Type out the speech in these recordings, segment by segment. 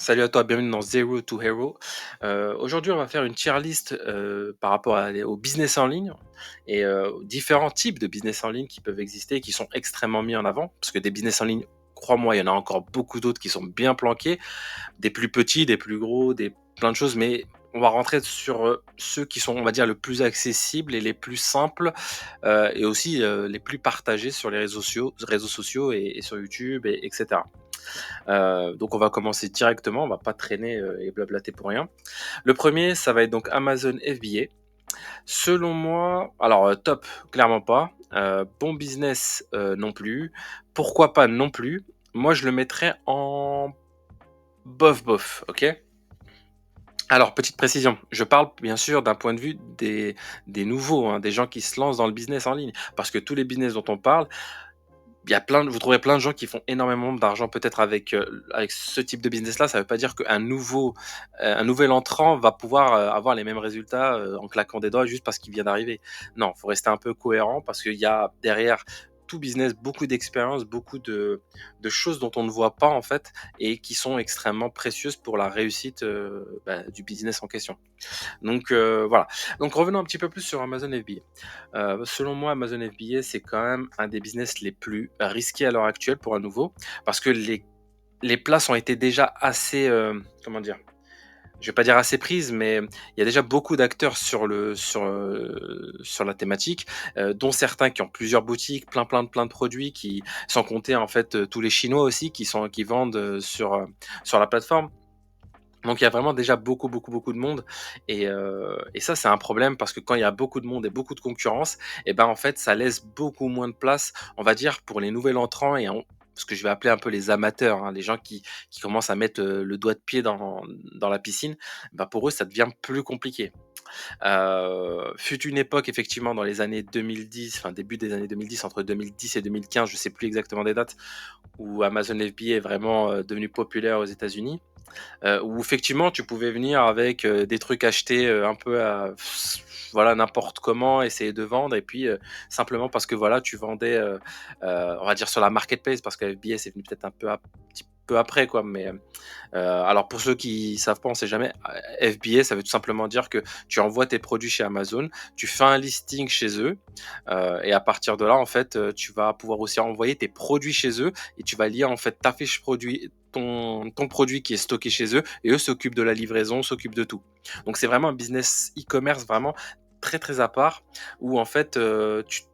Salut à toi, bienvenue dans Zero to Hero. Aujourd'hui, on va faire une tier list par rapport au business en ligne et aux différents types de business en ligne qui peuvent exister, qui sont extrêmement mis en avant. Parce que des business en ligne, crois-moi, il y en a encore beaucoup d'autres qui sont bien planqués, des plus petits, des plus gros, des plein de choses, mais on va rentrer sur ceux qui sont, on va dire, le plus accessibles et les plus simples et aussi les plus partagés sur les réseaux sociaux et sur YouTube, etc. Donc on va commencer directement, on va pas traîner et blablater pour rien. Le premier, ça va être donc Amazon FBA. Selon moi, alors top, clairement pas. Bon business non plus. Pourquoi pas non plus. Moi, je le mettrais en bof bof, ok. Alors, petite précision, je parle bien sûr d'un point de vue des nouveaux, hein, des gens qui se lancent dans le business en ligne. Parce que tous les business dont on parle, vous trouverez plein de gens qui font énormément d'argent peut-être avec ce type de business-là. Ça ne veut pas dire un nouvel entrant va pouvoir avoir les mêmes résultats en claquant des doigts juste parce qu'il vient d'arriver. Non, il faut rester un peu cohérent parce qu'il y a derrière tout business beaucoup d'expérience, beaucoup de choses dont on ne voit pas en fait et qui sont extrêmement précieuses pour la réussite du business en question. Donc voilà. Donc revenons un petit peu plus sur Amazon FBA. Selon moi, Amazon FBA, c'est quand même un des business les plus risqués à l'heure actuelle pour un nouveau, parce que les places ont été déjà assez, comment dire, je vais pas dire assez prises, mais il y a déjà beaucoup d'acteurs sur la thématique, dont certains qui ont plusieurs boutiques, plein de produits, sans compter en fait tous les Chinois aussi qui vendent sur la plateforme. Donc il y a vraiment déjà beaucoup de monde et ça c'est un problème parce que quand il y a beaucoup de monde et beaucoup de concurrence et ben, en fait, ça laisse beaucoup moins de place, on va dire, pour les nouveaux entrants ce que je vais appeler un peu les amateurs, hein, les gens qui commencent à mettre, le doigt de pied dans la piscine, bah, pour eux, ça devient plus compliqué. Fut une époque effectivement dans les années 2010, enfin début des années 2010, entre 2010 et 2015, je sais plus exactement des dates, où Amazon FBA est vraiment, devenu populaire aux États-Unis. Où effectivement tu pouvais venir avec, des trucs achetés, un peu à voilà, n'importe comment, essayer de vendre et puis, simplement parce que voilà, tu vendais, on va dire sur la marketplace parce que FBA c'est venu peut-être un petit peu après quoi, mais, alors pour ceux qui savent pas, on sait jamais, FBA ça veut tout simplement dire que tu envoies tes produits chez Amazon, tu fais un listing chez eux, et à partir de là en fait, tu vas pouvoir aussi envoyer tes produits chez eux et tu vas lier en fait ta fiche produit, ton produit qui est stocké chez eux et eux s'occupent de la livraison, s'occupent de tout. Donc c'est vraiment un business e-commerce vraiment très à part où en fait,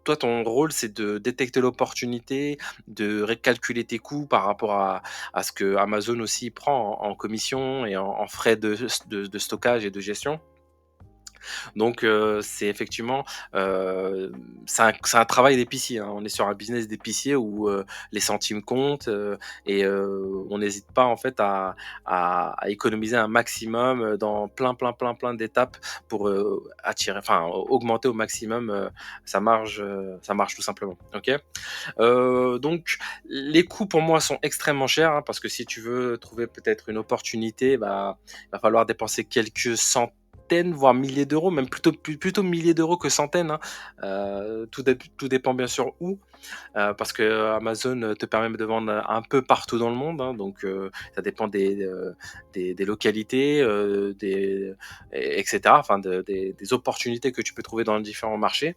toi ton rôle c'est de détecter l'opportunité, de récalculer tes coûts par rapport à ce que Amazon aussi prend en commission et en frais de stockage et de gestion. Donc c'est effectivement, c'est un travail d'épicier, hein. On est sur un business d'épicier où, les centimes comptent, et on n'hésite pas en fait à économiser un maximum, dans plein d'étapes pour, augmenter au maximum, sa marge tout simplement, OK? Donc les coûts pour moi sont extrêmement chers, hein, parce que si tu veux trouver peut-être une opportunité, bah, il va falloir dépenser quelques centaines, voire milliers d'euros, même plutôt milliers d'euros que centaines, hein. Tout dépend bien sûr où, parce que Amazon te permet de vendre un peu partout dans le monde, hein, donc ça dépend des localités, et cetera, enfin des opportunités que tu peux trouver dans les différents marchés.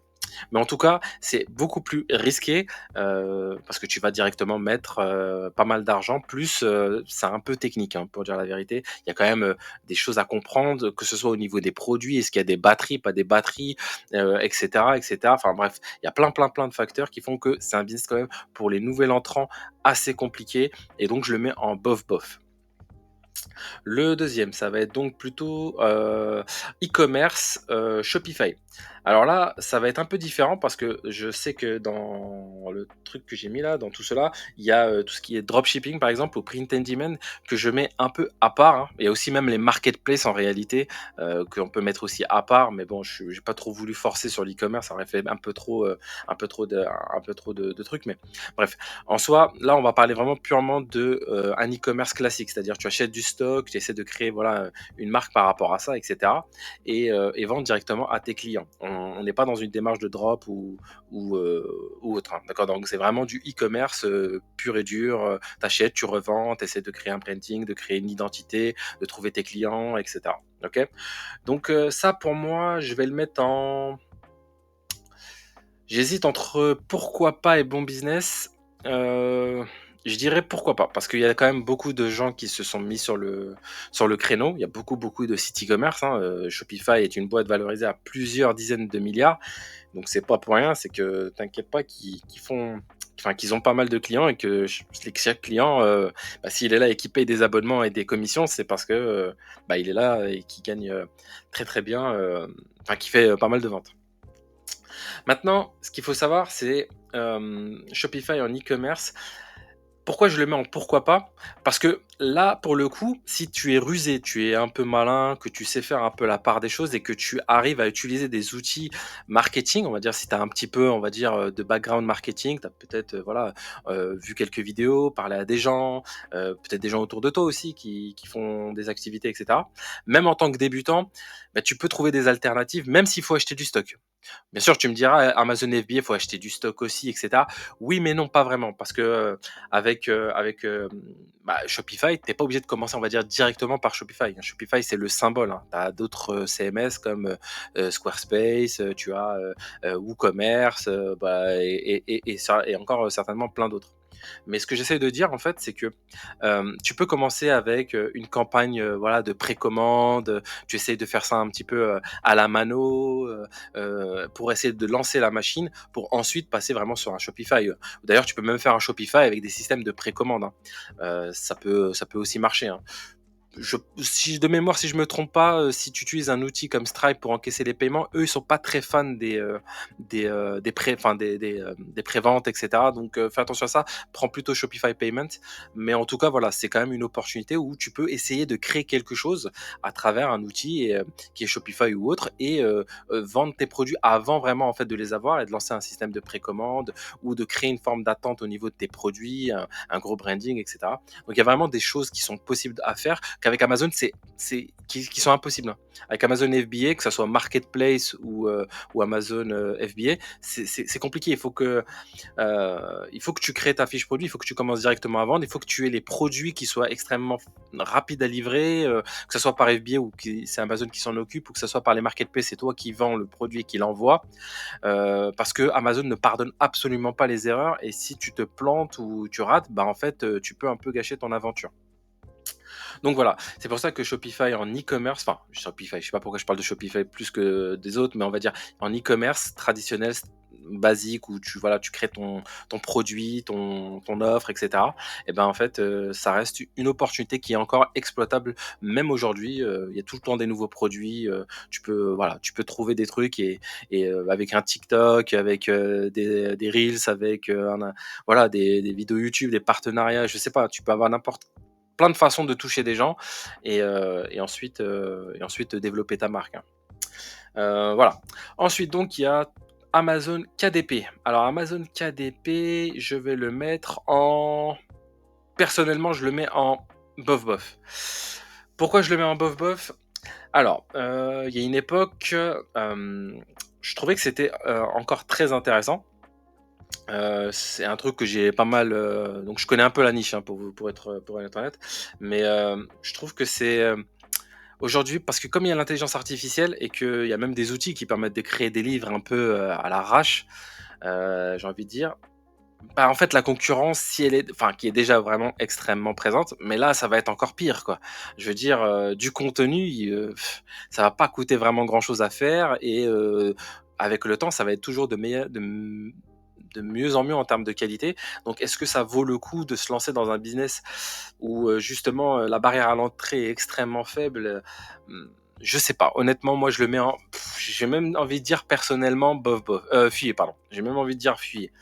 Mais en tout cas, c'est beaucoup plus risqué, parce que tu vas directement mettre, pas mal d'argent plus, c'est un peu technique, hein, pour dire la vérité. Il y a quand même, des choses à comprendre, que ce soit au niveau des produits. Est-ce qu'il y a des batteries, pas des batteries, et cetera. Enfin bref, il y a plein de facteurs qui font que c'est un business quand même pour les nouveaux entrants assez compliqué et donc je le mets en bof bof. Le deuxième, ça va être donc plutôt, e-commerce, Shopify. Alors là, ça va être un peu différent parce que je sais que dans le truc que j'ai mis là, dans tout cela, il y a, tout ce qui est dropshipping par exemple ou print and demand que je mets un peu à part, hein. Il y a aussi même les marketplaces en réalité, qu'on peut mettre aussi à part, mais bon, j'ai pas trop voulu forcer sur l'e-commerce, ça aurait fait un peu trop de trucs, mais bref. En soi, là, on va parler vraiment purement un e-commerce classique, c'est-à-dire tu achètes du stock, tu essaies de créer voilà, une marque par rapport à ça, etc. Et vendre directement à tes clients. On n'est pas dans une démarche de drop ou autre, hein, d'accord? Donc c'est vraiment du e-commerce pur et dur. Tu achètes, tu revends, tu essaies de créer un branding, de créer une identité, de trouver tes clients, etc. Ok? Donc ça, pour moi, je vais le mettre en... J'hésite entre pourquoi pas et bon business. Euh, je dirais pourquoi pas, parce qu'il y a quand même beaucoup de gens qui se sont mis sur le créneau. Il y a beaucoup, beaucoup de sites e-commerce, hein. Shopify est une boîte valorisée à plusieurs dizaines de milliards. Donc c'est pas pour rien, c'est que t'inquiète pas qu'ils font... Enfin, qu'ils ont pas mal de clients et que chaque client, bah, s'il est là et qu'il paye des abonnements et des commissions, c'est parce que bah, il est là et qu'il gagne très très bien, enfin, qu'il fait pas mal de ventes. Maintenant, ce qu'il faut savoir, c'est Shopify en e-commerce. Pourquoi je le mets en pourquoi pas? Parce que là, pour le coup, si tu es rusé, tu es un peu malin, que tu sais faire un peu la part des choses et que tu arrives à utiliser des outils marketing, on va dire, si tu as un petit peu, on va dire, de background marketing, tu as peut-être voilà, vu quelques vidéos, parlé à des gens, peut-être des gens autour de toi aussi qui font des activités, etc. Même en tant que débutant, bah, tu peux trouver des alternatives, même s'il faut acheter du stock. Bien sûr, tu me diras, Amazon FBA, il faut acheter du stock aussi, etc. Oui, mais non, pas vraiment, parce que avec bah, Shopify, tu n'es pas obligé de commencer, on va dire, directement par Shopify. Shopify, c'est le symbole, hein. Tu as d'autres CMS comme Squarespace, tu as WooCommerce, bah, et encore certainement plein d'autres. Mais ce que j'essaie de dire, en fait, c'est que tu peux commencer avec une campagne voilà, de précommande. Tu essayes de faire ça un petit peu à la mano pour essayer de lancer la machine pour ensuite passer vraiment sur un Shopify. D'ailleurs, tu peux même faire un Shopify avec des systèmes de précommande, hein. Ça peut aussi marcher, hein. Si de mémoire, si je me trompe pas, si tu utilises un outil comme Stripe pour encaisser les paiements, eux, ils sont pas très fans des pré, enfin des préventes, etc. Donc, fais attention à ça. Prends plutôt Shopify Payment. Mais en tout cas, voilà, c'est quand même une opportunité où tu peux essayer de créer quelque chose à travers un outil qui est Shopify ou autre et vendre tes produits avant vraiment en fait de les avoir et de lancer un système de précommande ou de créer une forme d'attente au niveau de tes produits, un gros branding, etc. Donc il y a vraiment des choses qui sont possibles à faire qu'avec Amazon, qui sont impossibles, hein. Avec Amazon FBA, que ce soit Marketplace ou Amazon FBA, c'est compliqué. Il faut que tu crées ta fiche produit, il faut que tu commences directement à vendre, il faut que tu aies les produits qui soient extrêmement rapides à livrer, que ce soit par FBA ou c'est Amazon qui s'en occupe, ou que ce soit par les marketplaces, c'est toi qui vends le produit et qui l'envoie. Parce que Amazon ne pardonne absolument pas les erreurs et si tu te plantes ou tu rates, bah en fait, tu peux un peu gâcher ton aventure. Donc voilà, c'est pour ça que Shopify en e-commerce, enfin Shopify, je sais pas pourquoi je parle de Shopify plus que des autres, mais on va dire en e-commerce traditionnel, basique, où tu crées ton produit, ton offre, etc. Et ben en fait, ça reste une opportunité qui est encore exploitable même aujourd'hui. Il y a tout le temps des nouveaux produits. Tu peux trouver des trucs et avec un TikTok, avec des Reels, avec voilà, des vidéos YouTube, des partenariats, je sais pas, tu peux avoir n'importe plein de façons de toucher des gens et ensuite développer ta marque, hein. Voilà. Ensuite, donc, il y a Amazon KDP. Alors, Amazon KDP, je vais le mettre en... Personnellement, je le mets en bof bof. Pourquoi je le mets en bof bof? Alors, il y a une époque, je trouvais que c'était encore très intéressant. C'est un truc que j'ai pas mal, donc je connais un peu la niche, hein, pour être honnête. Mais je trouve que c'est aujourd'hui, parce que comme il y a l'intelligence artificielle et qu'il y a même des outils qui permettent de créer des livres un peu à l'arrache, j'ai envie de dire, bah en fait la concurrence, si elle est, enfin qui est déjà vraiment extrêmement présente, mais là ça va être encore pire quoi. Je veux dire, du contenu, ça va pas coûter vraiment grand chose à faire et avec le temps ça va être toujours de mieux en mieux en termes de qualité. Donc, est-ce que ça vaut le coup de se lancer dans un business où justement la barrière à l'entrée est extrêmement faible? Je sais pas. Honnêtement, moi, je le mets en. J'ai même envie de dire personnellement, bof, bof. Fuyez, pardon. J'ai même envie de dire fuyez.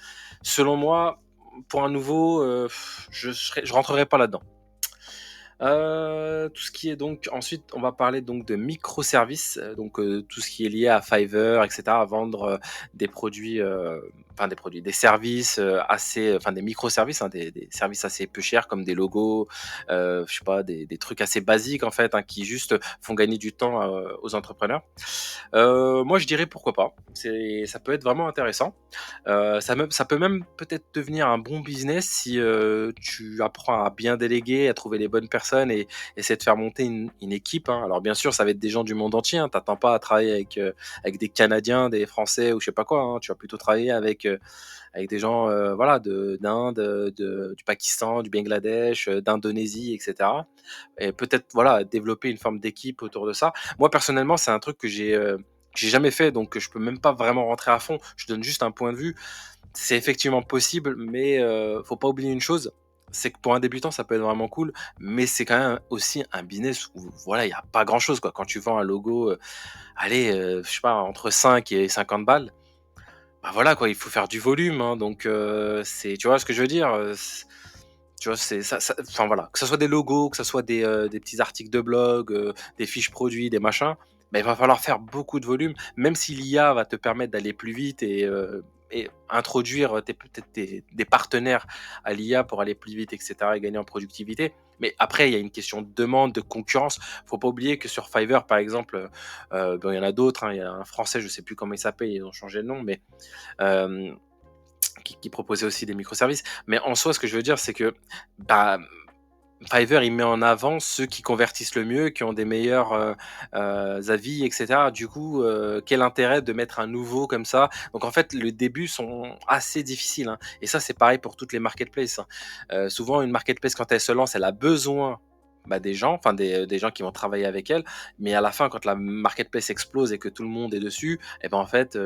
Selon moi, pour un nouveau, je rentrerai pas là-dedans. Tout ce qui est donc ensuite, on va parler donc de microservices, donc tout ce qui est lié à Fiverr et cetera, vendre, des produits, enfin des produits, des services, assez enfin des microservices, hein, des services assez peu chers comme des logos, je sais pas, des trucs assez basiques en fait, hein, qui juste font gagner du temps, aux entrepreneurs. Moi je dirais pourquoi pas, ça peut être vraiment intéressant. Ça peut même peut-être devenir un bon business si tu apprends à bien déléguer, à trouver les bonnes personnes et essayer de faire monter une équipe, hein. Alors bien sûr, ça va être des gens du monde entier, hein. T'attends pas à travailler avec des Canadiens, des Français ou je sais pas quoi, hein. Tu vas plutôt travailler avec des gens voilà, d'Inde, du Pakistan, du Bangladesh, d'Indonésie, etc. Et peut-être voilà, développer une forme d'équipe autour de ça. Moi personnellement, c'est un truc que j'ai jamais fait, donc je peux même pas vraiment rentrer à fond. Je donne juste un point de vue. C'est effectivement possible, mais faut pas oublier une chose, c'est que pour un débutant, ça peut être vraiment cool, mais c'est quand même aussi un business où voilà, il y a pas grand-chose, quoi. Quand tu vends un logo, allez, je sais pas, entre 5 et 50 balles, bah, voilà, quoi, il faut faire du volume, hein, donc c'est tu vois ce que je veux dire? Tu vois, c'est ça enfin voilà, que ça soit des logos, que ça soit des petits articles de blog, des fiches produits, des machins, bah, il va falloir faire beaucoup de volume, même si l'IA va te permettre d'aller plus vite et introduire tes peut-être des partenaires à l'IA pour aller plus vite et cetera et gagner en productivité. Mais après, il y a une question de demande, de concurrence. Faut pas oublier que sur Fiverr, par exemple, bon, il y en a d'autres, hein, il y a un Français, je sais plus comment il s'appelle, ils ont changé de nom, mais hem qui proposait aussi des microservices. Mais en soi, ce que je veux dire, c'est que bah, Fiverr, il met en avant ceux qui convertissent le mieux, qui ont des meilleurs avis, etc. Du coup, quel intérêt de mettre un nouveau comme ça? Donc en fait, les débuts sont assez difficiles, hein. Et ça, c'est pareil pour toutes les marketplaces, hein. Souvent, une marketplace, quand elle se lance, elle a besoin bah, des gens, enfin des gens qui vont travailler avec elle. Mais à la fin, quand la marketplace explose et que tout le monde est dessus, et ben en fait,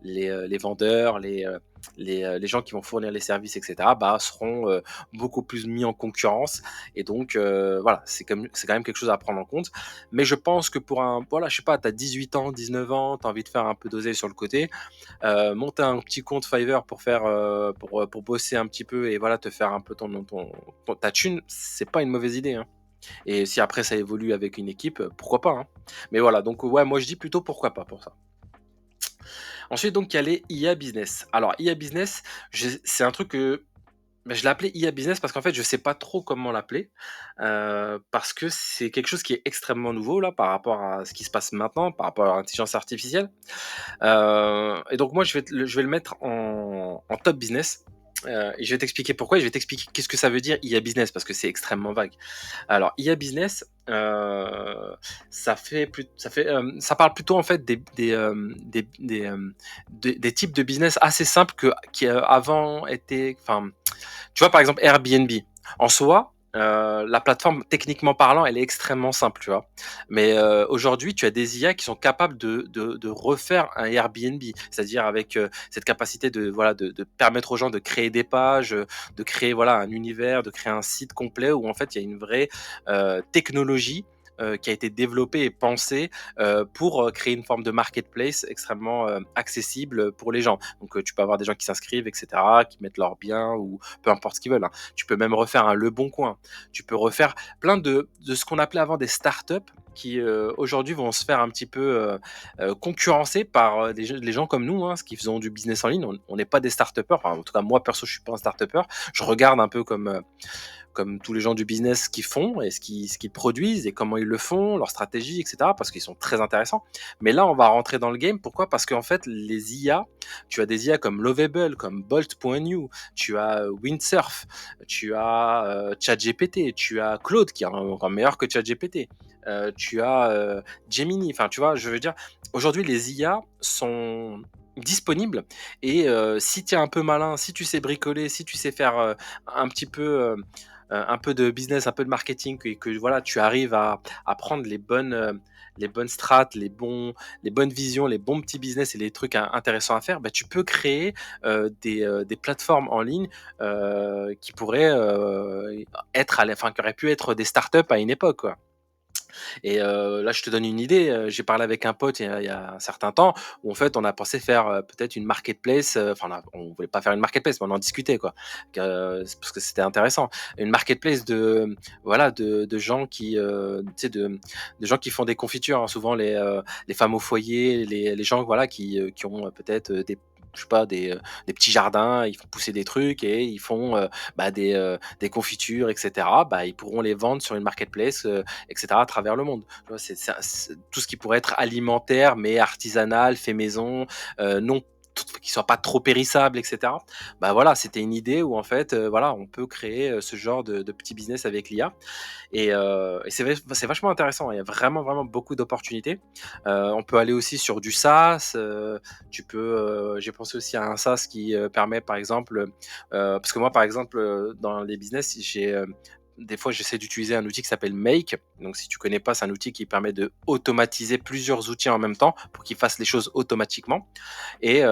les vendeurs, les gens qui vont fournir les services, etc., bah, seront beaucoup plus mis en concurrence. Et donc, voilà, c'est quand même quelque chose à prendre en compte. Mais je pense que pour un, voilà, je sais pas, tu as 18 ans, 19 ans, tu as envie de faire un peu d'oseille sur le côté, monter un petit compte Fiverr pour faire, pour bosser un petit peu et voilà, te faire un peu ta thune, c'est pas une mauvaise idée, hein. Et si après ça évolue avec une équipe, pourquoi pas, hein. Mais voilà, donc ouais, moi je dis plutôt pourquoi pas pour ça. Ensuite, donc, il y a les IA business. Alors, IA business, c'est un truc que bah, je l'ai appelé IA business parce qu'en fait, je sais pas trop comment l'appeler, parce que c'est quelque chose qui est extrêmement nouveau là par rapport à ce qui se passe maintenant, par rapport à l'intelligence artificielle. Et donc moi, je vais le mettre en top business. Et je vais t'expliquer pourquoi et je vais t'expliquer qu'est-ce que ça veut dire IA business parce que c'est extrêmement vague. Alors, IA business, ça parle plutôt en fait des types de business assez simples qui avant étaient, enfin, tu vois, par exemple, Airbnb. En soi, la plateforme, techniquement parlant, elle est extrêmement simple, tu vois. Mais aujourd'hui, tu as des IA qui sont capables de refaire un Airbnb, c'est-à-dire avec cette capacité voilà, de permettre aux gens de créer des pages, de créer voilà, un univers, de créer un site complet où en fait il y a une vraie technologie qui a été développée et pensée pour créer une forme de marketplace extrêmement accessible pour les gens. Donc tu peux avoir des gens qui s'inscrivent, etc., qui mettent leurs biens ou peu importe ce qu'ils veulent, hein. Tu peux même refaire un Le Bon Coin. Tu peux refaire plein de ce qu'on appelait avant des startups qui aujourd'hui vont se faire un petit peu concurrencer par les gens comme nous, hein, qui faisons du business en ligne. On n'est pas des start-upers. Enfin, en tout cas, moi perso, je suis pas un start-upper. Je regarde un peu comme tous les gens du business ce qu'ils font et ce qu'ils produisent et comment ils le font, leur stratégie, etc. Parce qu'ils sont très intéressants. Mais là, on va rentrer dans le game. Pourquoi? Parce qu'en fait, les IA, tu as des IA comme Lovable, comme Bolt.new, tu as Windsurf, tu as ChatGPT, tu as Claude qui est encore meilleur que ChatGPT. Tu as Gemini, enfin tu vois, je veux dire, aujourd'hui les IA sont disponibles et si tu es un peu malin, si tu sais bricoler, si tu sais faire un petit peu un peu de business, un peu de marketing et que voilà, tu arrives à prendre les bonnes strates, les bonnes visions, les bons petits business et les trucs intéressants à faire, bah, tu peux créer des plateformes en ligne qui pourraient être, enfin, qui auraient pu être des startups à une époque, quoi. Et là, je te donne une idée, j'ai parlé avec un pote il y a un certain temps où en fait, on a pensé faire, peut-être une marketplace, enfin on voulait pas faire une marketplace, mais on en discutait quoi, c'est parce que c'était intéressant. Une marketplace de, voilà, de gens qui, tu sais, de gens qui font des confitures, hein, souvent les femmes au foyer, les gens, voilà, qui ont, peut-être, des, je sais pas, des petits jardins, ils font pousser des trucs et ils font, des confitures et cetera. Bah, ils pourront les vendre sur une marketplace, et cetera, à travers le monde. Tu vois? C'est tout ce qui pourrait être alimentaire, mais artisanal, fait maison, non qui soit pas trop périssable, et cetera. Bah, voilà, c'était une idée où en fait, voilà, on peut créer, ce genre de petit business avec l'IA et c'est vachement intéressant. Il y a vraiment, vraiment beaucoup d'opportunités. On peut aller aussi sur du SaaS, j'ai pensé aussi à un SaaS qui, permet par exemple, parce que moi par exemple, dans les business, des fois, j'essaie d'utiliser un outil qui s'appelle Make. Donc, si tu connais pas, c'est un outil qui permet de automatiser plusieurs outils en même temps pour qu'ils fassent les choses automatiquement. Et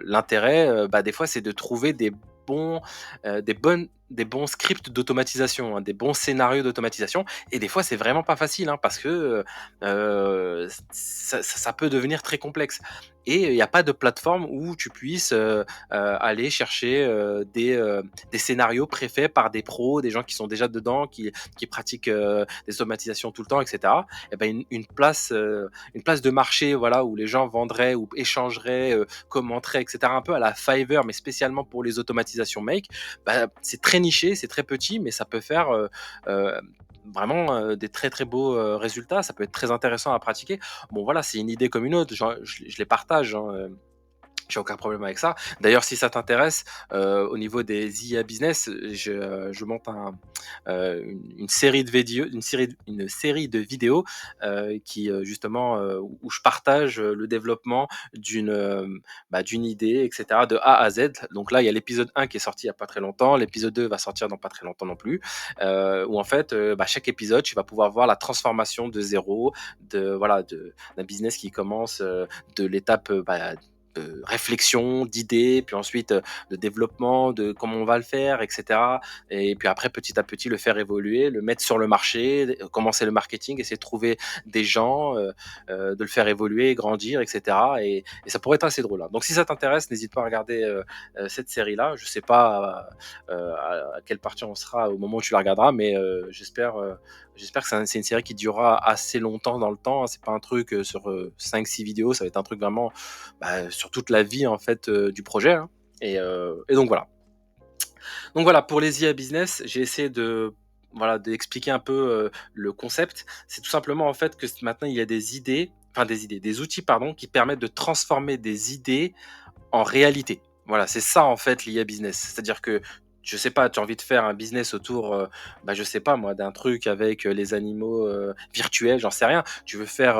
l'intérêt, bah, des fois, c'est de trouver bons, des bons scripts d'automatisation, hein, des bons scénarios d'automatisation. Et des fois, c'est vraiment pas facile, hein, parce que ça peut devenir très complexe. Et il n'y a pas de plateforme où tu puisses aller chercher des scénarios préfaits par des pros, des gens qui sont déjà dedans, qui pratiquent des automatisations tout le temps, etc. Et ben une place de marché, voilà, où les gens vendraient ou échangeraient, commenteraient, etc. Un peu à la Fiverr, mais spécialement pour les automatisations Make. Bah, c'est très niché, c'est très petit, mais ça peut faire vraiment des très très beaux résultats. Ça peut être très intéressant à pratiquer. Bon, voilà, c'est une idée comme une autre. Je les partage, hein, j'ai aucun problème avec ça. D'ailleurs, si ça t'intéresse, au niveau des IA business, je monte une série de vidéos, une série de vidéos qui justement où je partage le développement d'une idée, etc. de A à Z. Donc là, il y a l'épisode 1 qui est sorti il y a pas très longtemps, l'épisode 2 va sortir dans pas très longtemps non plus. Où en fait, chaque épisode, tu vas pouvoir voir la transformation de zéro, d'un business qui commence de l'étape réflexion, d'idées, puis ensuite de développement, de comment on va le faire, etc. Et puis après, petit à petit, le faire évoluer, le mettre sur le marché, commencer le marketing, essayer de trouver des gens, de le faire évoluer, grandir, etc. Et ça pourrait être assez drôle, hein. Donc si ça t'intéresse, n'hésite pas à regarder cette série-là. Je sais pas à quelle partie on sera au moment où tu la regarderas, mais j'espère que c'est une série qui durera assez longtemps dans le temps, hein. C'est pas un truc sur 5-6 vidéos, ça va être un truc vraiment sur toute la vie en fait du projet, hein. Et donc voilà. Donc voilà, pour les IA business, j'ai essayé de voilà d'expliquer un peu le concept. C'est tout simplement en fait que maintenant il y a des outils pardon qui permettent de transformer des idées en réalité. Voilà, c'est ça en fait l'IA business. C'est-à-dire que, je sais pas, tu as envie de faire un business autour, je sais pas moi, d'un truc avec les animaux virtuels, j'en sais rien. Tu veux faire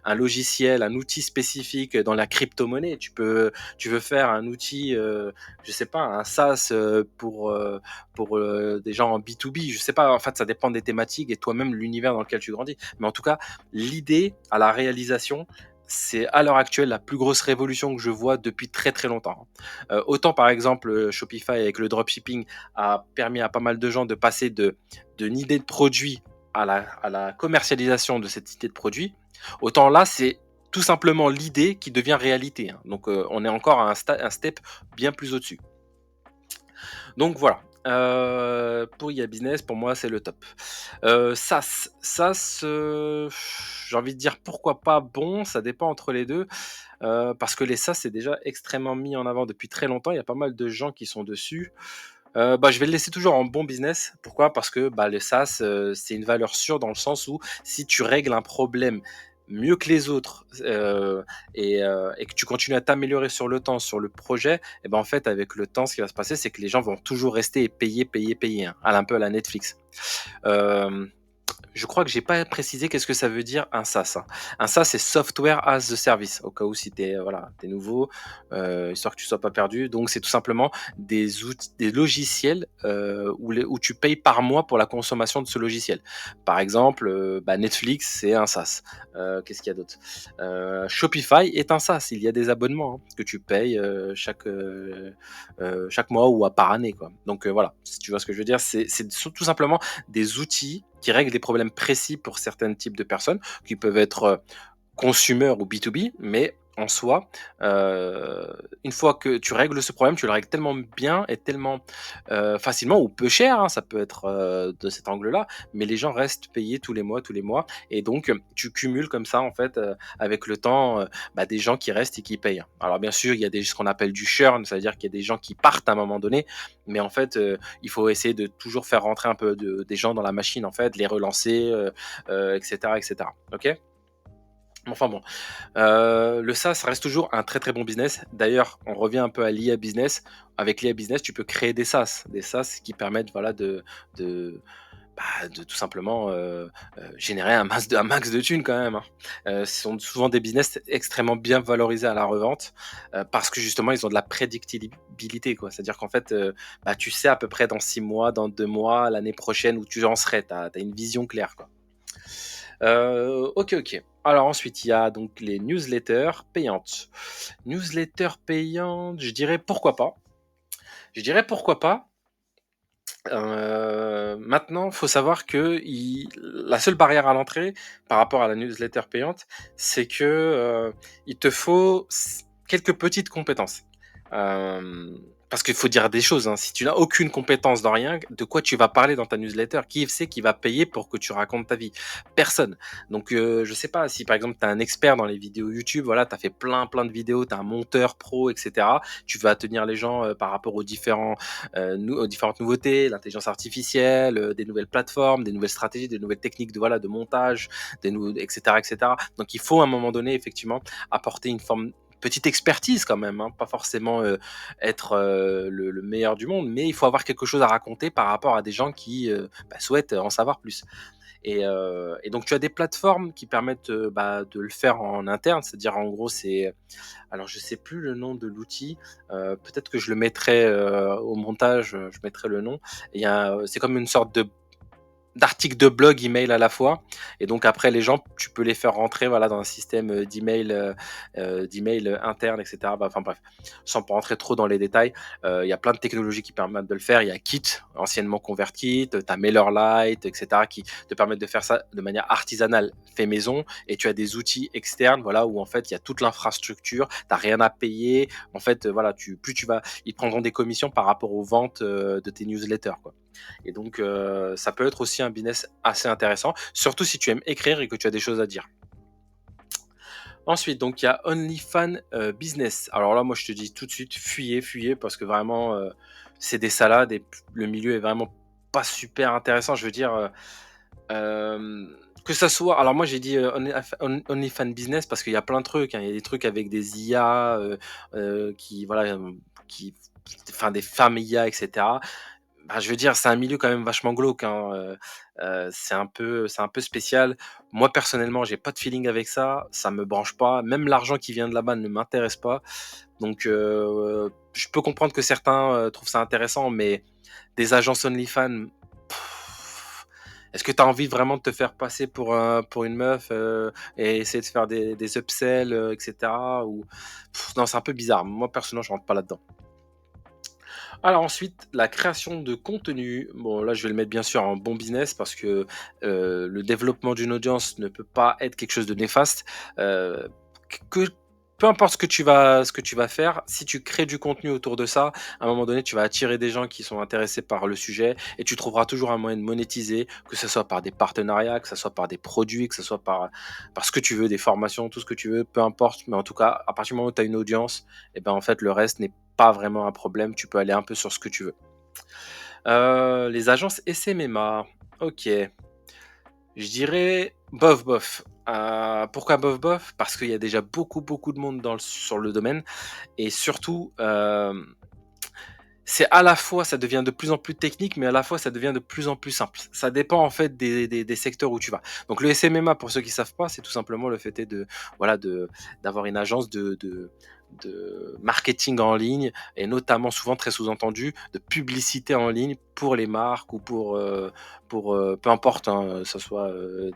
un logiciel, un outil spécifique dans la crypto-monnaie. Tu veux faire un outil, je sais pas, un SaaS pour des gens en B2B. Je sais pas, en fait, ça dépend des thématiques et toi-même l'univers dans lequel tu grandis. Mais en tout cas, l'idée à la réalisation, c'est à l'heure actuelle la plus grosse révolution que je vois depuis très très longtemps, hein. Autant par exemple Shopify avec le dropshipping a permis à pas mal de gens de passer d'une idée de produit à la commercialisation de cette idée de produit, autant là c'est tout simplement l'idée qui devient réalité, hein. Donc on est encore à un step bien plus au-dessus. Donc voilà. Pour IA Business, pour moi, c'est le top. SaaS, j'ai envie de dire pourquoi pas bon, ça dépend entre les deux. Parce que les SaaS, c'est déjà extrêmement mis en avant depuis très longtemps. Il y a pas mal de gens qui sont dessus. Je vais le laisser toujours en bon business. Pourquoi? Parce que le SaaS, c'est une valeur sûre dans le sens où si tu règles un problème mieux que les autres et que tu continues à t'améliorer sur le temps, sur le projet, et ben en fait, avec le temps, ce qui va se passer, c'est que les gens vont toujours rester et payer, payer, payer, hein, un peu à la Netflix. Euh, je crois que j'ai pas précisé qu'est-ce que ça veut dire un SaaS, hein. Un SaaS, c'est Software as a Service, au cas où si tu es, voilà, tu nouveau, histoire que tu sois pas perdu. Donc, c'est tout simplement des outils, des logiciels où tu payes par mois pour la consommation de ce logiciel. Par exemple, Netflix, c'est un SaaS. Qu'est-ce qu'il y a d'autre? Shopify est un SaaS. Il y a des abonnements, hein, que tu payes chaque mois ou par année, quoi. Donc, voilà, si tu vois ce que je veux dire, c'est tout simplement des outils qui règle des problèmes précis pour certains types de personnes, qui peuvent être consumer ou B2B, mais en soi, une fois que tu règles ce problème, tu le règles tellement bien et tellement facilement ou peu cher, hein, ça peut être de cet angle-là, mais les gens restent payés tous les mois, et donc tu cumules comme ça en fait avec le temps des gens qui restent et qui payent. Alors bien sûr, il y a ce qu'on appelle du churn, c'est-à-dire qu'il y a des gens qui partent à un moment donné, mais en fait, il faut essayer de toujours faire rentrer un peu des gens dans la machine en fait, les relancer, etc., etc. Ok. Enfin bon, le SaaS, ça reste toujours un très, très bon business. D'ailleurs, on revient un peu à l'IA business. Avec l'IA business, tu peux créer des SaaS qui permettent, voilà, de de tout simplement, générer un max de thunes quand même, hein. Ce sont souvent des business extrêmement bien valorisés à la revente, parce que justement ils ont de la prédictibilité, quoi. C'est-à-dire qu'en fait, tu sais à peu près dans 6 mois, dans 2 mois, l'année prochaine où tu en serais. Tu as une vision claire, quoi. OK, OK. Alors ensuite, il y a donc les newsletters payantes. Newsletters payantes, je dirais pourquoi pas. Je dirais pourquoi pas. Maintenant, faut savoir que la seule barrière à l'entrée par rapport à la newsletter payante, c'est que, il te faut quelques petites compétences. Parce qu'il faut dire des choses, hein. Si tu n'as aucune compétence dans rien, de quoi tu vas parler dans ta newsletter? Qui c'est qui va payer pour que tu racontes ta vie? Personne. Donc, je sais pas, si par exemple tu es un expert dans les vidéos YouTube, voilà, tu as fait plein de vidéos, tu es un monteur pro et cetera. Tu vas tenir les gens, par rapport aux différentes nouveautés, l'intelligence artificielle, des nouvelles plateformes, des nouvelles stratégies, des nouvelles techniques de montage, etc., etc. Donc il faut à un moment donné effectivement apporter une forme petite expertise quand même, hein, pas forcément être le meilleur du monde, mais il faut avoir quelque chose à raconter par rapport à des gens qui souhaitent en savoir plus. Et donc tu as des plateformes qui permettent de le faire en interne, c'est-à-dire en gros c'est, alors je sais plus le nom de l'outil, peut-être que je le mettrai au montage, je mettrai le nom. C'est comme une sorte d'articles de blog, email à la fois, et donc après les gens, tu peux les faire rentrer, voilà, dans un système d'email interne, etc. Enfin bref, sans pas rentrer trop dans les détails, il y a plein de technologies qui permettent de le faire. Il y a Kit, anciennement ConvertKit, tu as MailerLite, etc., qui te permettent de faire ça de manière artisanale, fait maison, et tu as des outils externes, voilà, où en fait il y a toute l'infrastructure, t'as rien à payer, en fait, voilà, ils prendront des commissions par rapport aux ventes de tes newsletters, quoi. Et donc, ça peut être aussi un business assez intéressant, surtout si tu aimes écrire et que tu as des choses à dire. Ensuite, donc il y a OnlyFans Business. Alors là, moi, je te dis tout de suite, fuyez, fuyez, parce que vraiment, c'est des salades et le milieu est vraiment pas super intéressant. Je veux dire, que ça soit. Alors moi, j'ai dit OnlyFans Business parce qu'il y a plein de trucs, hein. Il y a des trucs avec des IA qui, voilà, qui, enfin, des femmes IA, etc. Je veux dire, c'est un milieu quand même vachement glauque, hein, c'est un peu spécial. Moi, personnellement, j'ai pas de feeling avec ça, ça me branche pas. Même l'argent qui vient de là-bas ne m'intéresse pas. Donc, je peux comprendre que certains, trouvent ça intéressant, mais des agences OnlyFans, est-ce que tu as envie vraiment de te faire passer pour une meuf, et essayer de faire des upsells, et cetera, ou non, c'est un peu bizarre. Moi, personnellement, je rentre pas là-dedans. Alors ensuite, la création de contenu. Bon, là, je vais le mettre bien sûr en bon business parce que le développement d'une audience ne peut pas être quelque chose de néfaste. Euh, que, peu importe ce que tu vas faire, si tu crées du contenu autour de ça, à un moment donné, tu vas attirer des gens qui sont intéressés par le sujet et tu trouveras toujours un moyen de monétiser, que ce soit par des partenariats, que ce soit par des produits, que ce soit par ce que tu veux, des formations, tout ce que tu veux, peu importe. Mais en tout cas, à partir du moment où tu as une audience, et ben en fait, le reste n'est pas vraiment un problème. Tu peux aller un peu sur ce que tu veux. Les agences SMMA. Ok. Je dirais bof bof. Pourquoi bof bof? Parce qu'il y a déjà beaucoup de monde sur le domaine, et surtout, c'est à la fois, ça devient de plus en plus technique, mais à la fois, ça devient de plus en plus simple. Ça dépend en fait des secteurs où tu vas. Donc le SMMA, pour ceux qui savent pas, c'est tout simplement le fait de, voilà, d'avoir une agence de marketing en ligne, et notamment souvent très sous-entendu de publicité en ligne pour les marques ou pour peu importe, hein, ça soit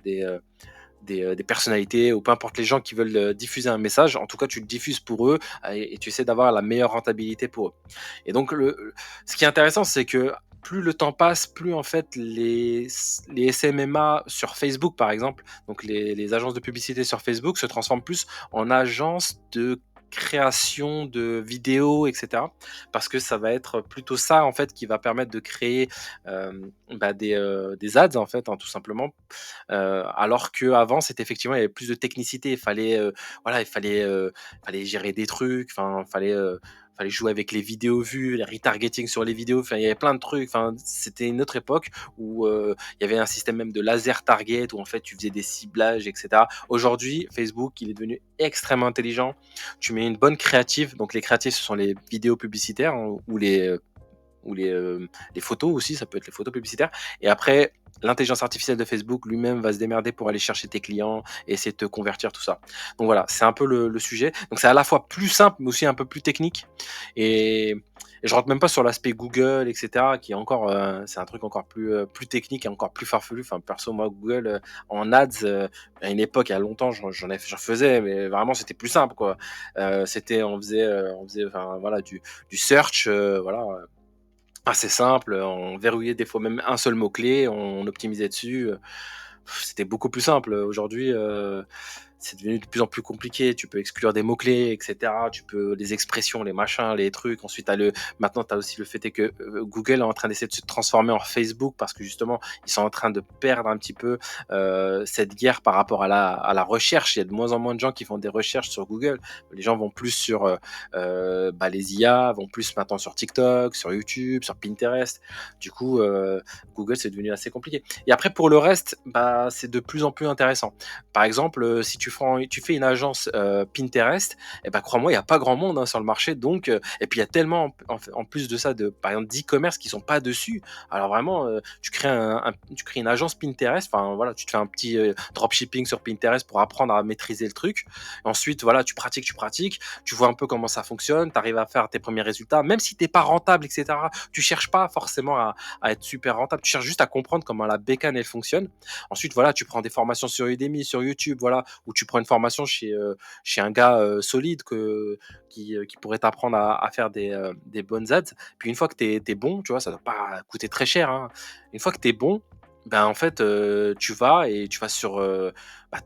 des personnalités ou peu importe les gens qui veulent diffuser un message. En tout cas, tu le diffuses pour eux, et tu essaies d'avoir la meilleure rentabilité pour eux. Et donc, ce qui est intéressant, c'est que plus le temps passe, plus en fait les SMMA sur Facebook, par exemple, donc les agences de publicité sur Facebook se transforment plus en agences de création de vidéos, et cetera. Parce que ça va être plutôt ça, en fait, qui va permettre de créer, des ads, en fait, hein, tout simplement. Alors qu'avant, c'était effectivement, il y avait plus de technicité. Il fallait, voilà, fallait gérer des trucs, enfin, fallait jouer avec les vidéos vues, les retargeting sur les vidéos. Enfin, il y avait plein de trucs. Enfin, c'était une autre époque où il y avait un système même de laser target où en fait tu faisais des ciblages, etc. Aujourd'hui, Facebook, il est devenu extrêmement intelligent. Tu mets une bonne créative. Donc les créatives, ce sont les vidéos publicitaires, hein, ou les photos aussi, ça peut être les photos publicitaires. Et après, l'intelligence artificielle de Facebook lui-même va se démerder pour aller chercher tes clients et essayer de te convertir, tout ça. Donc voilà, c'est un peu le sujet. Donc c'est à la fois plus simple, mais aussi un peu plus technique. Et je rentre même pas sur l'aspect Google, etc., qui est encore, c'est un truc encore plus technique et encore plus farfelu. Enfin, perso, moi, Google, en ads, à une époque, il y a longtemps, j'en faisais, mais vraiment, c'était plus simple, quoi. On faisait, enfin, voilà, du search, voilà, assez simple, on verrouillait des fois même un seul mot-clé, on optimisait dessus, c'était beaucoup plus simple. Aujourd'hui, c'est devenu de plus en plus compliqué. Tu peux exclure des mots-clés, et cetera. Tu peux les expressions, les machins, les trucs. Ensuite, maintenant, tu as aussi le fait est que Google est en train d'essayer de se transformer en Facebook parce que justement, ils sont en train de perdre un petit peu cette guerre par rapport à la recherche. Il y a de moins en moins de gens qui font des recherches sur Google. Les gens vont plus sur les IA, vont plus maintenant sur TikTok, sur YouTube, sur Pinterest. Du coup, Google, c'est devenu assez compliqué. Et après, pour le reste, c'est de plus en plus intéressant. Par exemple, si tu fais une agence Pinterest, eh ben, crois-moi, il n'y a pas grand monde, hein, sur le marché. Donc, et puis il y a tellement, en plus de ça, par exemple, d'e-commerce qui sont pas dessus. Alors vraiment, tu crées une agence Pinterest. Enfin voilà, tu te fais un petit dropshipping sur Pinterest pour apprendre à maîtriser le truc. Ensuite, voilà, tu pratiques, tu vois un peu comment ça fonctionne, tu arrives à faire tes premiers résultats. Même si t'es pas rentable, etc., tu cherches pas forcément à être super rentable. Tu cherches juste à comprendre comment la bécane elle fonctionne. Ensuite, voilà, tu prends des formations sur Udemy, sur YouTube, voilà, ou tu prends une formation chez un gars solide qui pourrait t'apprendre à faire des bonnes ads. Puis une fois que tu es bon, tu vois, ça ne doit pas coûter très cher, hein. Une fois que tu es bon, ben en fait, tu vas sur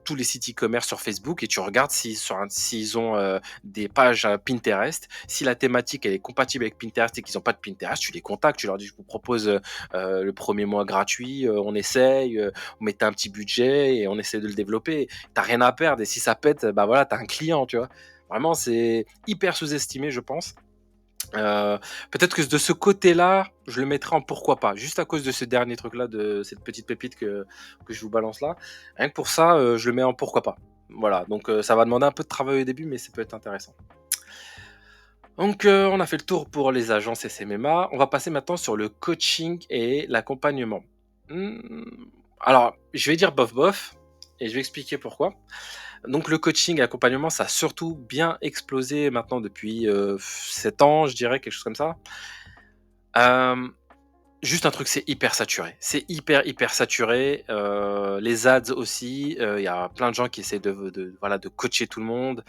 tous les sites e-commerce sur Facebook et tu regardes s'ils ont des pages Pinterest. Si la thématique elle est compatible avec Pinterest et qu'ils n'ont pas de Pinterest, tu les contactes, tu leur dis je vous propose le premier mois gratuit, on essaye, on met un petit budget et on essaie de le développer. T'as rien à perdre et si ça pète, bah voilà, t'as un client, tu vois. Vraiment, c'est hyper sous-estimé, je pense. Heu, Peut-être que de ce côté-là, je le mettrais en pourquoi pas, juste à cause de ce dernier truc-là, de cette petite pépite que je vous balance là. Rien que pour ça, je le mets en pourquoi pas. Voilà, donc ça va demander un peu de travail au début, mais ça peut être intéressant. Donc on a fait le tour pour les agences SMMA. On va passer maintenant sur le coaching et l'accompagnement. Mmh, alors, je vais dire bof bof et je vais expliquer pourquoi. Donc le coaching et l'accompagnement, ça a surtout bien explosé maintenant depuis 7 ans, je dirais, quelque chose comme ça. Hem, Juste un truc, c'est hyper saturé. C'est hyper, hyper saturé. Les ads aussi, il y a plein de gens qui essaient voilà, de coacher tout le monde.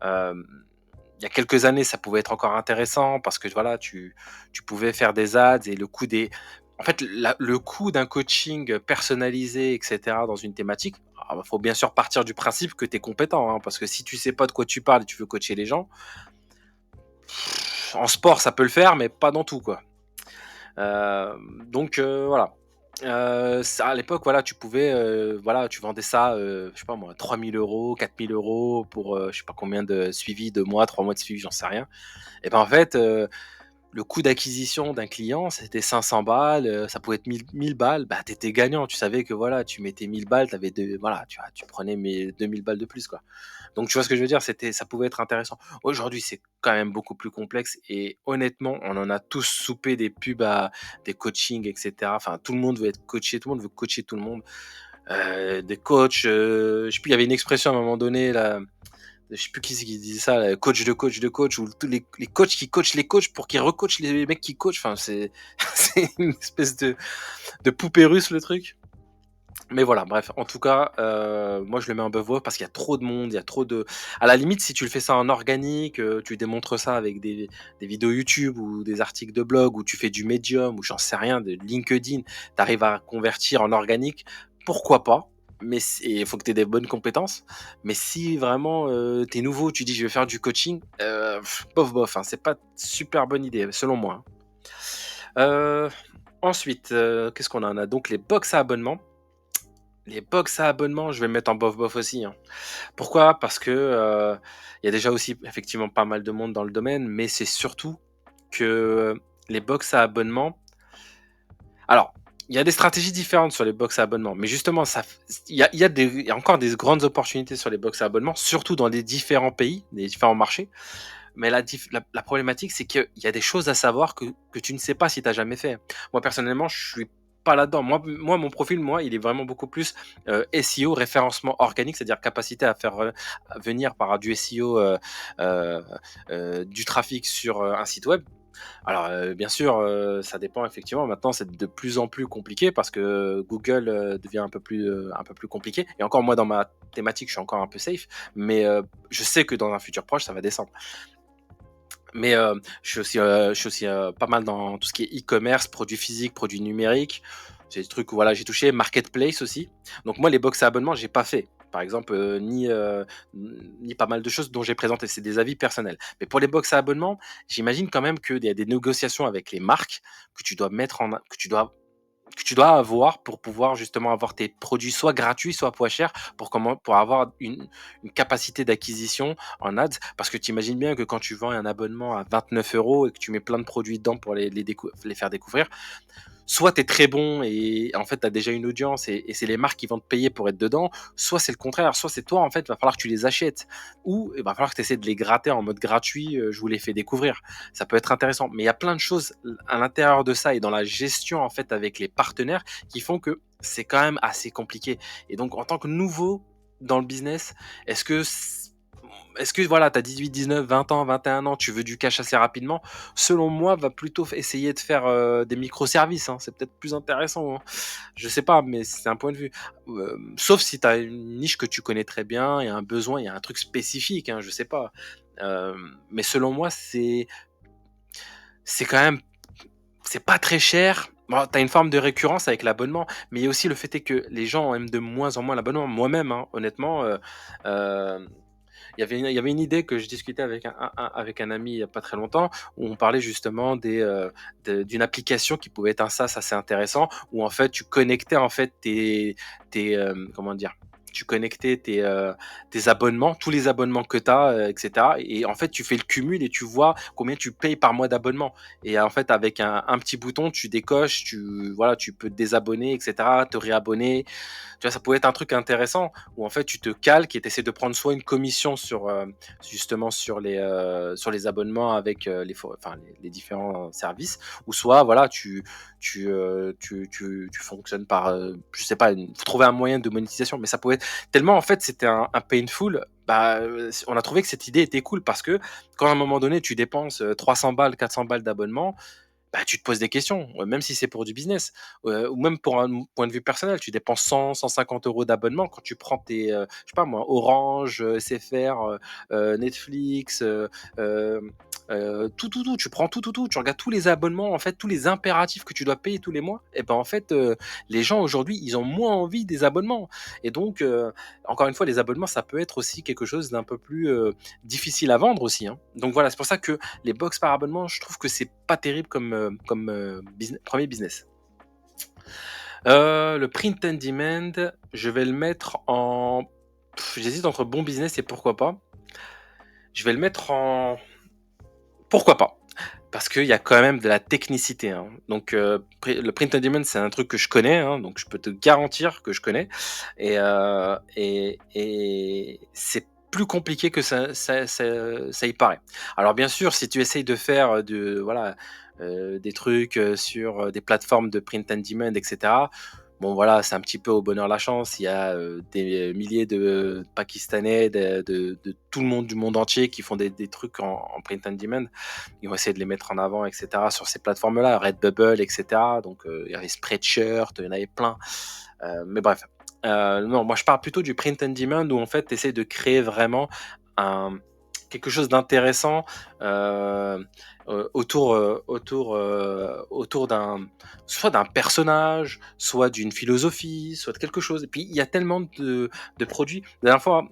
Hem, il y a quelques années, ça pouvait être encore intéressant parce que voilà, tu pouvais faire des ads et en fait, le coût d'un coaching personnalisé, et cetera, dans une thématique, faut bien sûr partir du principe que tu es compétent, hein, parce que si tu sais pas de quoi tu parles et tu veux coacher les gens, en sport, ça peut le faire, mais pas dans tout, quoi. Donc voilà. Ça à l'époque, voilà, tu pouvais, voilà, tu vendais ça, je sais pas moi, 3 000 €, 4 000 € pour, je sais pas combien de suivi, 2 mois, 3 mois de suivi, j'en sais rien. Et ben, en fait, le coût d'acquisition d'un client, c'était 500 balles, ça pouvait être mille balles, bah, tu étais gagnant. Tu savais que voilà, tu mettais 1000 balles, tu avais voilà, tu prenais mes 2000 balles de plus, quoi. Donc tu vois ce que je veux dire? Ça pouvait être intéressant. Aujourd'hui, c'est quand même beaucoup plus complexe et honnêtement, on en a tous soupé des pubs à des coachings, et cetera. Enfin, tout le monde veut être coaché, tout le monde veut coacher tout le monde. Des coachs, je sais plus, il y avait une expression à un moment donné là, je sais plus qui c'est qui disait ça, là, coach de coach de coach, ou tous les coachs qui coachent les coachs pour qu'ils recoachent les mecs qui coachent. Enfin, c'est c'est une espèce de poupée russe, le truc. Mais voilà, bref, en tout cas, moi je le mets en bœuf parce qu'il y a trop de monde, il y a trop de à la limite, si tu le fais ça en organique, tu démontres ça avec des vidéos YouTube ou des articles de blog ou tu fais du Medium ou j'en sais rien, de LinkedIn, tu arrives à convertir en organique, pourquoi pas? Mais il faut que tu aies des bonnes compétences. Mais si vraiment, tu es nouveau, tu dis: «Je vais faire du coaching», bof, bof, hein, c'est pas super bonne idée selon moi, hein. Ensuite, qu'est-ce qu'on a? On a donc les box à abonnement. Les box à abonnement, je vais le mettre en bof bof aussi, hein. Pourquoi? Parce que, il y a déjà aussi effectivement pas mal de monde dans le domaine, mais c'est surtout que les box à abonnement alors, il y a des stratégies différentes sur les box à abonnement, mais justement ça f il y a encore des grandes opportunités sur les box à abonnement, surtout dans les différents pays, les différents marchés. Mais la problématique, c'est qu'il y a des choses à savoir que tu ne sais pas si tu as jamais fait. Moi, personnellement, je suis pas là-dedans. Moi, mon profil, moi, il est vraiment beaucoup plus SEO, référencement organique, c'est-à-dire capacité à faire à venir par du SEO euh, du trafic sur un site web. Alors, bien sûr, ça dépend effectivement. Maintenant, c'est de plus en plus compliqué parce que Google devient un peu plus compliqué. Et encore, moi, dans ma thématique, je suis encore un peu safe, mais je sais que dans un futur proche, ça va descendre. Mais je suis aussi, pas mal dans tout ce qui est e-commerce, produits physiques, produits numériques. C'est des trucs où voilà, j'ai touché, marketplace aussi. Donc moi, les box à abonnement, j'ai pas fait. Par exemple, ni pas mal de choses dont j'ai présenté, c'est des avis personnels. Mais pour les box à abonnement, j'imagine quand même qu'il y a des négociations avec les marques que tu dois mettre en que tu dois avoir pour pouvoir justement avoir tes produits soit gratuits, soit pas chers pour avoir une capacité d'acquisition en ads. Parce que tu imagines bien que quand tu vends un abonnement à 29 € et que tu mets plein de produits dedans pour les faire découvrir, soit tu es très bon et en fait tu as déjà une audience et c'est les marques qui vont te payer pour être dedans, soit c'est le contraire, soit c'est toi en fait, il va falloir que tu les achètes ou il va falloir que tu essaies de les gratter en mode gratuit, je vous les fais découvrir. Ça peut être intéressant, mais il y a plein de choses à l'intérieur de ça et dans la gestion en fait avec les partenaires qui font que c'est quand même assez compliqué. Et donc en tant que nouveau dans le business, est-ce que est-ce que voilà, tu as 18, 19, 20 ans, 21 ans, tu veux du cash assez rapidement? Selon moi, va plutôt essayer de faire des microservices, hein. C'est peut-être plus intéressant, hein. Je sais pas, mais c'est un point de vue. Sauf si tu as une niche que tu connais très bien, il y a un besoin, il y a un truc spécifique, hein, je sais pas. Mais selon moi, c'est quand même c'est pas très cher. Bon, tu as une forme de récurrence avec l'abonnement, mais il y a aussi le fait est que les gens aiment de moins en moins l'abonnement. Moi-même, hein, honnêtement, euh, il y avait une idée que je discutais avec avec un ami il y a pas très longtemps, où on parlait justement d'une application qui pouvait être un SaaS assez intéressant, où en fait tu connectais en fait comment dire, tu connectais tes abonnements, tous les abonnements que tu as, etc. Et en fait, tu fais le cumul et tu vois combien tu payes par mois d'abonnement. Et en fait, avec un petit bouton, tu décoches, voilà, tu peux te désabonner, etc., te réabonner. Tu vois, ça pouvait être un truc intéressant où en fait tu te calques et tu essaies de prendre soit une commission sur justement sur les abonnements avec les différents services, ou soit voilà tu fonctionnes par je sais pas, faut trouver un moyen de monétisation, mais ça pouvait être tellement en fait c'était un painful. Bah, on a trouvé que cette idée était cool parce que quand à un moment donné tu dépenses 300 balles, 400 balles d'abonnement, bah, tu te poses des questions, même si c'est pour du business, ou même pour un point de vue personnel. Tu dépenses 100-150 € d'abonnement quand tu prends je sais pas moi, Orange, SFR, Netflix, tout. Tu prends tout. Tu regardes tous les abonnements, en fait, tous les impératifs que tu dois payer tous les mois. Et ben en fait, les gens aujourd'hui, ils ont moins envie des abonnements. Et donc, encore une fois, les abonnements, ça peut être aussi quelque chose d'un peu plus difficile à vendre aussi, hein. Donc voilà, c'est pour ça que les box par abonnement, je trouve que c'est pas terrible comme premier business. Le print on demand, je vais le mettre en. J'hésite entre bon business et pourquoi pas. Je vais le mettre en. Pourquoi pas? Parce qu'il y a quand même de la technicité, hein. Donc, le print on demand, c'est un truc que je connais, hein, donc je peux te garantir que je connais. Et c'est plus compliqué que ça y paraît. Alors, bien sûr, si tu essayes de faire voilà, des trucs sur des plateformes de print on demand, etc., bon, voilà, c'est un petit peu au bonheur la chance. Il y a des milliers de Pakistanais, de tout le monde, du monde entier qui font des trucs en print on demand. Ils vont essayer de les mettre en avant, etc., sur ces plateformes-là, Redbubble, etc. Donc, il y avait Spreadshirt, il y en avait plein. Mais bref. Non, moi je parle plutôt du print on demand où en fait tu essaies de créer vraiment un quelque chose d'intéressant, heu autour d'un soit d'un personnage, soit d'une philosophie, soit de quelque chose et puis il y a tellement de produits. La dernière fois,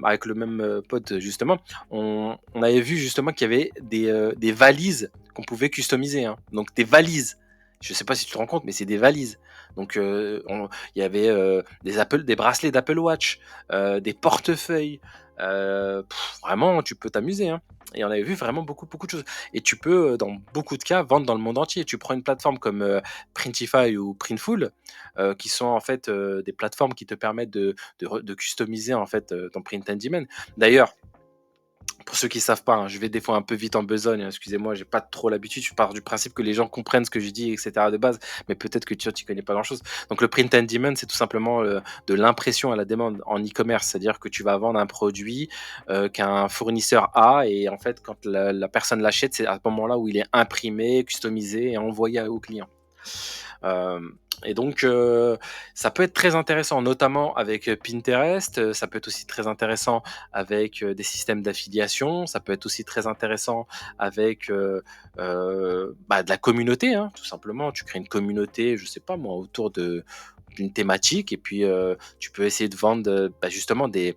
avec le même, pote justement, on avait vu justement qu'il y avait des valises qu'on pouvait customiser, hein. Donc des valises. Je sais pas si tu te rends compte, mais c'est des valises. Donc on il y avait, des bracelets d'Apple Watch, des portefeuilles, vraiment tu peux t'amuser, hein et on avait vu vraiment beaucoup, beaucoup de choses et tu peux, dans beaucoup de cas, vendre dans le monde entier. Tu prends une plateforme comme, Printify ou Printful, qui sont en fait, des plateformes qui te permettent de customiser en fait, ton print on demand. D'ailleurs, pour ceux qui savent pas, hein, je vais des fois un peu vite en besogne, hein, excusez-moi, j'ai pas trop l'habitude. Je pars du principe que les gens comprennent ce que je dis, et cetera, de base, mais peut-être que tu connais pas grand-chose. Donc le print on demand, c'est tout simplement, de l'impression à la demande en e-commerce. C'est-à-dire que tu vas vendre un produit, qu'un fournisseur a et en fait, quand la personne l'achète, c'est à ce moment-là où il est imprimé, customisé et envoyé au client. Et donc, ça peut être très intéressant, notamment avec, Pinterest, ça peut être aussi très intéressant avec, des systèmes d'affiliation, ça peut être aussi très intéressant avec, de la communauté, hein, tout simplement. Tu crées une communauté, je sais pas moi, autour d'une thématique et puis, tu peux essayer de vendre, justement des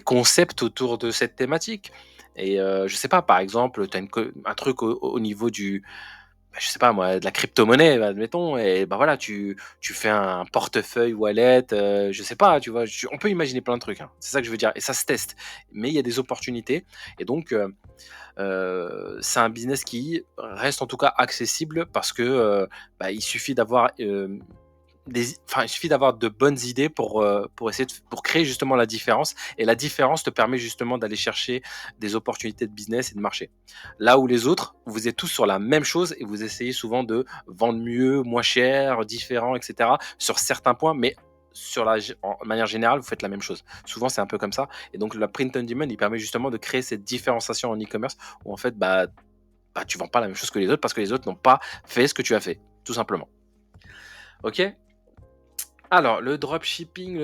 concepts autour de cette thématique et je sais pas, par exemple, tu as un truc au niveau je sais pas moi, de la crypto-monnaie, admettons et bah, voilà, tu fais un portefeuille wallet, je sais pas, tu vois? On peut imaginer plein de trucs, hein. C'est ça que je veux dire et ça se teste. Mais il y a des opportunités et donc c'est un business qui reste en tout cas accessible parce que, il suffit d'avoir, il suffit d'avoir de bonnes idées pour essayer pour créer justement la différence et la différence te permet justement d'aller chercher des opportunités de business et de marché. Là où les autres, vous êtes tous sur la même chose et vous essayez souvent de vendre mieux, moins cher, différent et cetera sur certains points, mais en manière générale, vous faites la même chose. Souvent, c'est un peu comme ça et donc la print on demand, il permet justement de créer cette différenciation en e-commerce où en fait, tu vends pas la même chose que les autres parce que les autres n'ont pas fait ce que tu as fait, tout simplement. OK? Alors, le dropshipping,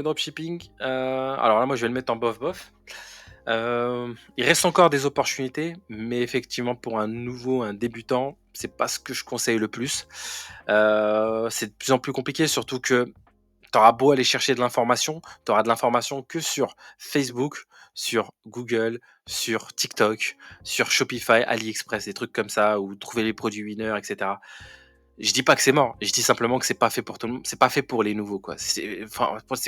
alors là, moi, je vais le mettre en bof bof. Il reste encore des opportunités, mais effectivement, pour un débutant, c'est pas ce que je conseille le plus. C'est de plus en plus compliqué, surtout que tu auras beau aller chercher de l'information, tu auras de l'information que sur Facebook, sur Google, sur TikTok, sur Shopify, AliExpress, des trucs comme ça, ou trouver les produits winners, et cetera. Je dis pas que c'est mort, je dis simplement que c'est pas fait pour tout le monde, c'est pas fait pour les nouveaux, quoi. C'est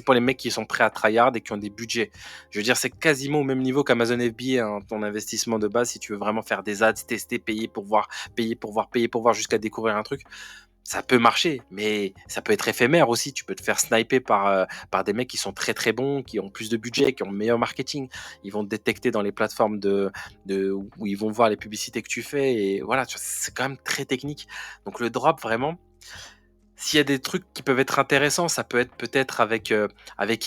pour les mecs qui sont prêts à tryhard et qui ont des budgets. Je veux dire, c'est quasiment au même niveau qu'Amazon FBA, hein, ton investissement de base, si tu veux vraiment faire des ads, tester, payer pour voir, payer pour voir, payer pour voir jusqu'à découvrir un truc. Ça peut marcher, mais ça peut être éphémère aussi. Tu peux te faire sniper par des mecs qui sont très, très bons, qui ont plus de budget, qui ont le meilleur marketing. Ils vont te détecter dans les plateformes où ils vont voir les publicités que tu fais et voilà, tu vois? C'est quand même très technique. Donc le drop vraiment, s'il y a des trucs qui peuvent être intéressants, ça peut être peut-être avec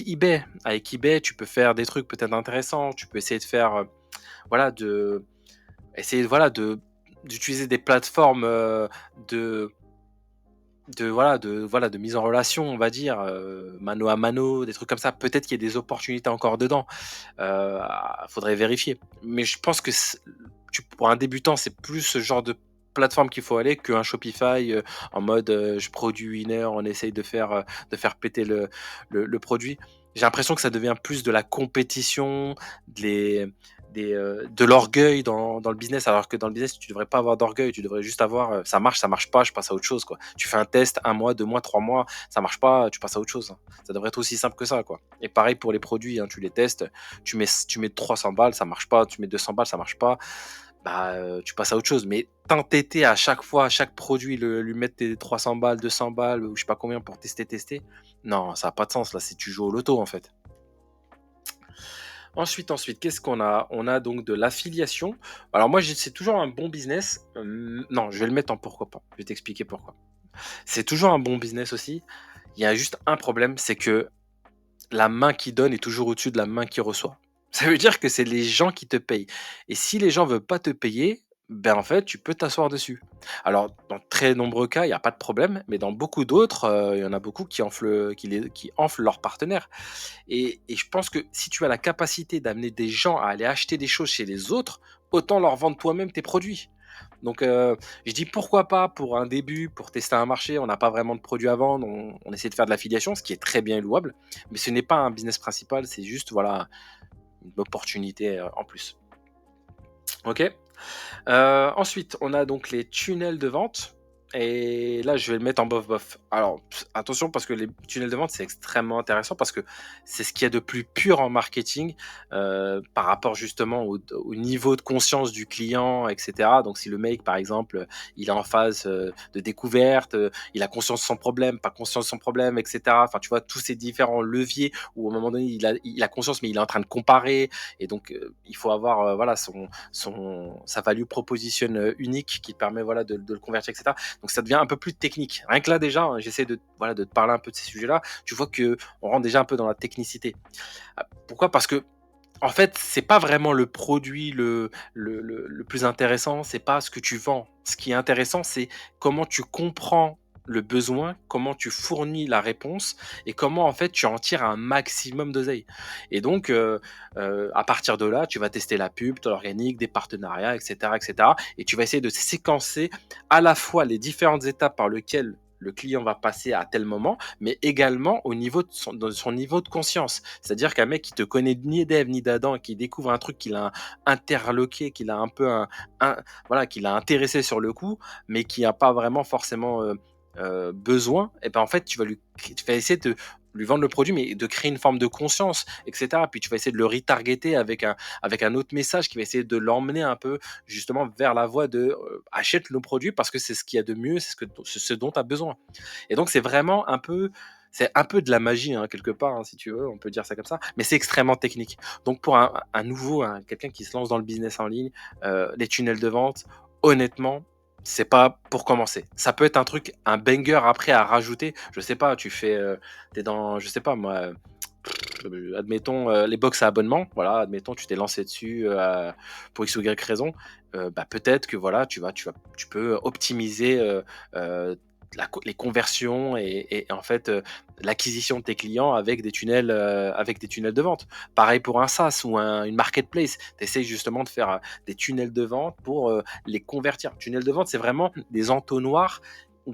eBay. Avec eBay, tu peux faire des trucs peut-être intéressants. Tu peux essayer de faire, voilà, voilà, d'utiliser des plateformes, de de mise en relation, on va dire, mano à mano, des trucs comme ça. Peut-être qu'il y a des opportunités encore dedans. Faudrait vérifier. Mais je pense que pour un débutant, c'est plus ce genre de plateforme qu'il faut aller qu'un Shopify, en mode, je produis une heure, on essaye de faire péter le produit. J'ai l'impression que ça devient plus de la compétition, des de l'orgueil dans le business, alors que dans le business, tu devrais pas avoir d'orgueil, tu devrais juste avoir, ça marche pas, je passe à autre chose, quoi. Tu fais un test, un mois, 2 mois, 3 mois, ça marche pas, tu passes à autre chose, hein. Ça devrait être aussi simple que ça, quoi. Et pareil pour les produits, hein, tu les testes, tu mets 300 balles, ça marche pas, tu mets 200 balles, ça marche pas, tu passes à autre chose. Mais t'entêter à chaque fois, à chaque produit, lui mettre tes 300 balles, 200 balles ou je sais pas combien pour tester, non, ça a pas de sens, là, c'est tu joues au loto, en fait. Ensuite, qu'est-ce qu'on a? On a donc de l'affiliation. Alors moi, c'est toujours un bon business. Non, je vais le mettre en pourquoi pas. Je vais t'expliquer pourquoi. C'est toujours un bon business aussi. Il y a juste un problème, c'est que la main qui donne est toujours au-dessus de la main qui reçoit. Ça veut dire que c'est les gens qui te payent. Et si les gens veulent pas te payer, Ben, en fait, tu peux t'asseoir dessus. Alors, dans très nombreux cas, il y a pas de problème, mais dans beaucoup d'autres, il y en a beaucoup qui enflent leurs partenaires et je pense que si tu as la capacité d'amener des gens à aller acheter des choses chez les autres, autant leur vendre toi-même tes produits. Donc, je dis pourquoi pas pour un début, pour tester un marché, on n'a pas vraiment de produits à vendre, on essaie de faire de l'affiliation, ce qui est très bien et louable, mais ce n'est pas un business principal, c'est juste, voilà, une opportunité, en plus. OK? Ensuite, on a donc les tunnels de vente et là, je vais le mettre en bof bof. Alors, attention parce que les tunnels de vente, c'est extrêmement intéressant parce que c'est ce qu'il y a de plus pur en marketing, par rapport justement au niveau de conscience du client et cetera. Donc si le mec, par exemple, il est en phase, de découverte, il a conscience de son problème, pas conscience de son problème et cetera. Enfin, tu vois, tous ces différents leviers où, à un moment donné, il a conscience, mais il est en train de comparer et donc il faut avoir, voilà, sa value proposition unique qui permet voilà, de le convertir, etc. Donc ça devient un peu plus technique. Rien que là déjà, hein, j'essaie voilà, de te parler un peu de ces sujets-là. Tu vois que on rentre déjà un peu dans la technicité. Pourquoi? Parce que en fait, c'est pas vraiment le produit le plus intéressant, c'est pas ce que tu vends. Ce qui est intéressant, c'est comment tu comprends le besoin, comment tu fournis la réponse et comment, en fait, tu en tires un maximum d'oseille et donc à partir de là, tu vas tester la pub, de l'organique, des partenariats et cetera et tu vas essayer de séquencer à la fois les différentes étapes par lesquelles le client va passer à tel moment, mais également au niveau de son niveau de conscience. C'est-à-dire qu'un mec qui te connaît ni d'Ève ni d'Adam, qui découvre un truc qu'il a interloqué, qu'il a un peu voilà, qu'il a intéressé sur le coup, mais qui a pas vraiment forcément besoin, et ben en fait, tu vas essayer de lui vendre le produit, mais de créer une forme de conscience, etc. Puis tu vas essayer de le retargeter avec un autre message qui va essayer de l'emmener un peu justement vers la voie de achète nos produits parce que c'est ce qu'il y a de mieux, c'est ce dont tu as besoin. Et donc, c'est un peu de la magie, hein, quelque part, hein, si tu veux, on peut dire ça comme ça, mais c'est extrêmement technique. Donc, pour un nouveau, quelqu'un qui se lance dans le business en ligne, les tunnels de vente, honnêtement, c'est pas pour commencer. Ça peut être un truc, un banger après à rajouter. Je sais pas, t'es dans, je sais pas moi, admettons les box à abonnement, voilà, admettons tu t'es lancé dessus pour X ou Y raison, bah peut-être que voilà, tu peux optimiser les conversions et en fait l'acquisition de tes clients avec des tunnels de vente. Pareil pour un SaaS ou une marketplace, tu essayes justement de faire des tunnels de vente pour les convertir. Tunnel de vente, c'est vraiment des entonnoirs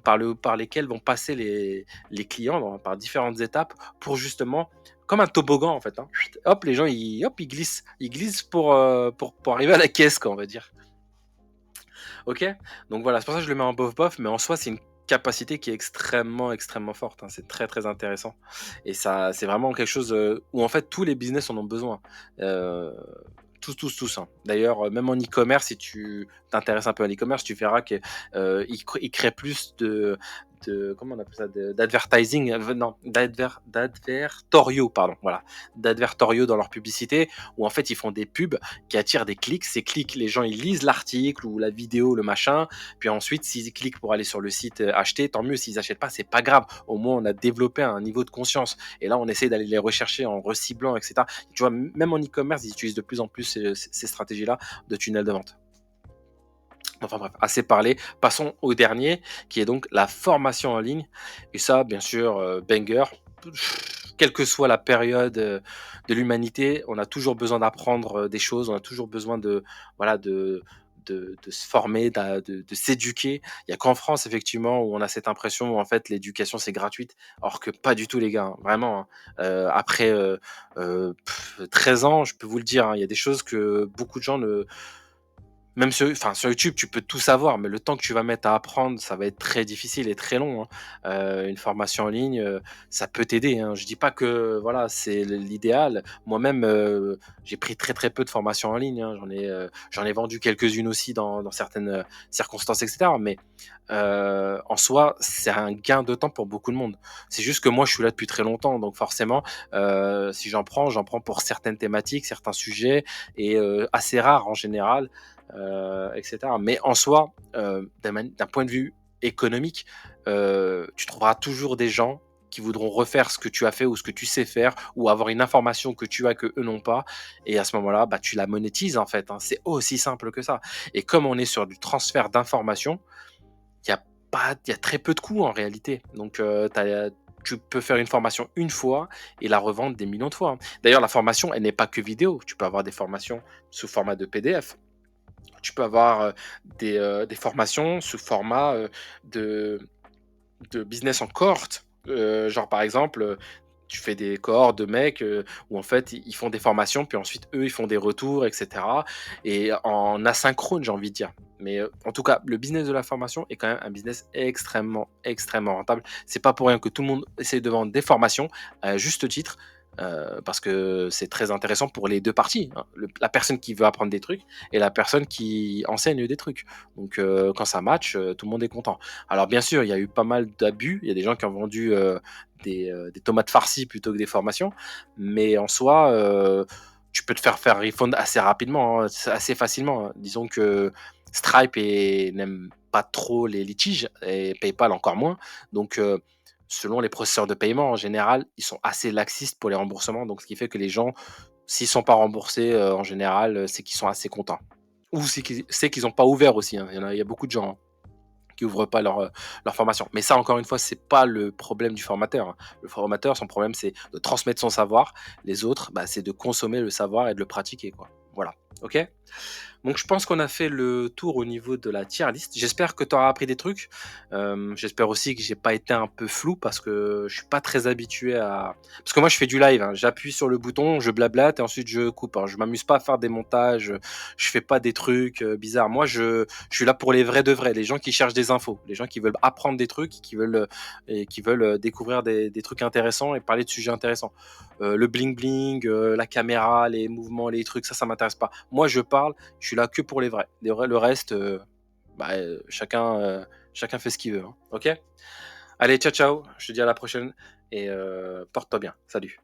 par lesquels vont passer les clients par différentes étapes pour justement comme un toboggan en fait, hein. Hop, les gens ils glissent pour arriver à la caisse quoi, on va dire. OK? Donc voilà, c'est pour ça que je le mets en bof bof, mais en soi, c'est une capacité qui est extrêmement, extrêmement forte, hein. C'est très, très intéressant et ça, c'est vraiment quelque chose, où en fait tous les business en ont besoin. Heu, tous, tous, tous, hein. D'ailleurs, même en e-commerce, si tu t'intéresses un peu à l'e-commerce, tu verras que, ils créent plus de comment on appelle ça? D'advertising, non, d'advertoriaux, pardon, voilà. D'advertoriaux dans leur publicité où en fait, ils font des pubs qui attirent des clics. Ces clics, les gens, ils lisent l'article ou la vidéo, le machin. Puis ensuite, s'ils cliquent pour aller sur le site acheter, tant mieux. S'ils n'achètent pas, c'est pas grave. Au moins, on a développé un niveau de conscience. Et là, on essaie d'aller les rechercher en reciblant, etc. Tu vois, même en e-commerce, ils utilisent de plus en plus ces stratégies-là de tunnel de vente. Enfin bref, assez parlé. Passons au dernier, qui est donc la formation en ligne. Et ça, bien sûr, banger. Quelle que soit la période de l'humanité, on a toujours besoin d'apprendre des choses, on a toujours besoin voilà, de se former, de s'éduquer. Il n'y a qu'en France, effectivement, où on a cette impression où en fait l'éducation c'est gratuite, alors que pas du tout, les gars, hein, vraiment, hein. Après 13 ans, je peux vous le dire, hein, il y a des choses que beaucoup de gens ne, même sur YouTube, tu peux tout savoir, mais le temps que tu vas mettre à apprendre, ça va être très difficile et très long, hein. Une formation en ligne, ça peut t'aider, hein. Je dis pas que voilà, c'est l'idéal. Moi-même, j'ai pris très, très peu de formations en ligne, hein. J'en ai vendu quelques-unes aussi dans certaines, circonstances et cetera, mais en soi, c'est un gain de temps pour beaucoup de monde. C'est juste que moi, je suis là depuis très longtemps, donc forcément, si j'en prends pour certaines thématiques, certains sujets et assez rares en général, et cetera. Mais en soi, d'un point de vue économique, tu trouveras toujours des gens qui voudront refaire ce que tu as fait ou ce que tu sais faire ou avoir une information que tu as que eux n'ont pas et à ce moment-là, bah, tu la monétises en fait, hein. C'est aussi simple que ça et comme on est sur du transfert d'informations, il y a il y a très peu de coûts en réalité. Donc tu peux faire une formation une fois et la revendre des millions de fois, hein. D'ailleurs, la formation, elle n'est pas que vidéo. Tu peux avoir des formations sous format de PDF. Tu peux avoir, des formations sous format, de business en cohorte. Genre par exemple, tu fais des cohortes de mecs, où en fait ils font des formations, puis ensuite eux ils font des retours et cetera et en asynchrone, j'ai envie de dire. Mais, en tout cas, le business de la formation est quand même un business extrêmement, extrêmement rentable. C'est pas pour rien que tout le monde essaie de vendre des formations à juste titre, parce que c'est très intéressant pour les 2 parties, hein. Le La personne qui veut apprendre des trucs et la personne qui enseigne des trucs. Donc, quand ça match, tout le monde est content. Alors bien sûr, il y a eu pas mal d'abus. Il y a des gens qui ont vendu, des tomates farcies plutôt que des formations. Mais en soi, tu peux te faire refund assez rapidement, hein, assez facilement, hein. Disons que Stripe n'aime pas trop les litiges et PayPal encore moins. Donc, selon les processeurs de paiement, en général, ils sont assez laxistes pour les remboursements. Donc, ce qui fait que les gens, s'ils sont pas remboursés, en général, c'est qu'ils sont assez contents. Ou c'est qu'ils ont pas ouvert aussi, hein. Il y a beaucoup de gens, hein, qui ouvrent pas leur formation. Mais ça, encore une fois, c'est pas le problème du formateur, hein. Le formateur, son problème, c'est de transmettre son savoir. Les autres, bah, c'est de consommer le savoir et de le pratiquer, quoi. Voilà. OK? Donc je pense qu'on a fait le tour au niveau de la tier list. J'espère que tu auras appris des trucs. J'espère aussi que j'ai pas été un peu flou parce que je suis pas très habitué à parce que moi je fais du live, hein. J'appuie sur le bouton, je blablate et ensuite je coupe, hein. Je m'amuse pas à faire des montages, je fais pas des trucs, bizarres. Moi je suis là pour les vrais de vrais, les gens qui cherchent des infos, les gens qui veulent apprendre des trucs, qui veulent, découvrir des trucs intéressants et parler de sujets intéressants. Le bling bling, la caméra, les mouvements, les trucs, ça m'intéresse pas. Moi je parle, je suis là que pour les vrais. Le reste, bah, chacun fait ce qu'il veut, hein. OK? Allez, ciao, ciao. Je te dis à la prochaine et porte-toi bien. Salut.